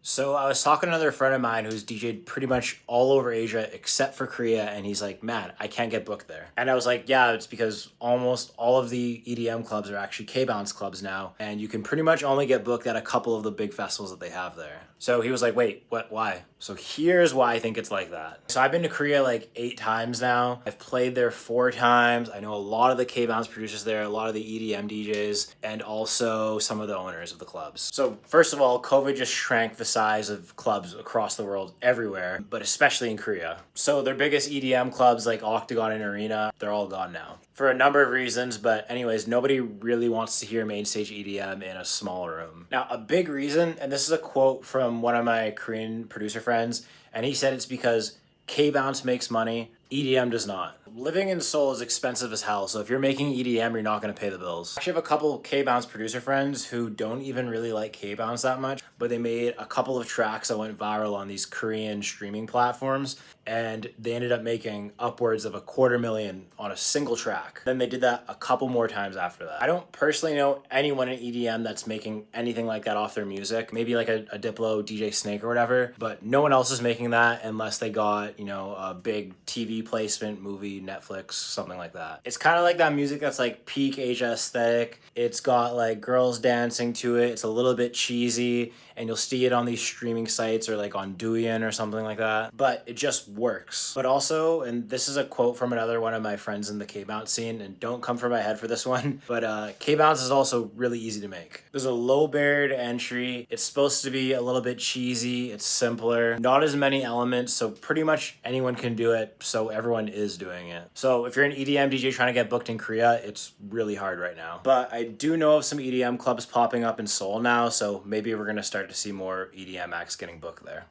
So I was talking to another friend of mine who's DJed pretty much all over Asia except for Korea, and he's like, "Man, I can't get booked there." And I was like, "Yeah, it's because almost all of the EDM clubs are actually K-bounce clubs now, and you can pretty much only get booked at a couple of the big festivals that they have there." So he was like, "Wait, what? Why?" So here's why I think it's like that. So I've been to Korea like 8 times now. I've played there 4 times. I know a lot of the K-bounce producers there, a lot of the EDM DJs, and also some of the owners of the clubs. So first of all, COVID just shrank the size of clubs across the world everywhere, but especially in Korea. So their biggest EDM clubs like Octagon and Arena, they're all gone now for a number of reasons. But anyways, nobody really wants to hear main stage EDM in a small room. Now, a big reason, and this is a quote from one of my Korean producer friends, and he said it's because K-bounce makes money, EDM does not. Living in Seoul is expensive as hell, so if you're making EDM, you're not gonna pay the bills. I actually have a couple K-bounce producer friends who don't even really like K-bounce that much, but they made a couple of tracks that went viral on these Korean streaming platforms, and they ended up making upwards of $250,000 on a single track. Then they did that a couple more times after that. I don't personally know anyone in EDM that's making anything like that off their music. Maybe like a Diplo, DJ Snake or whatever, but no one else is making that unless they got, a big TV placement, movie, Netflix, something like that. It's kind of like that music that's like peak Asia aesthetic. It's got like girls dancing to it. It's a little bit cheesy, and you'll see it on these streaming sites or like on Douyin or something like that. But it just works. But also, and this is a quote from another one of my friends in the K-bounce scene, and don't come for my head for this one, but K-bounce is also really easy to make. There's a low barrier to entry. It's supposed to be a little bit cheesy. It's simpler, not as many elements, so pretty much anyone can do it. So everyone is doing it. So if you're an EDM DJ trying to get booked in Korea, it's really hard right now. But I do know of some EDM clubs popping up in Seoul now, so maybe we're gonna start to see more EDM acts getting booked there.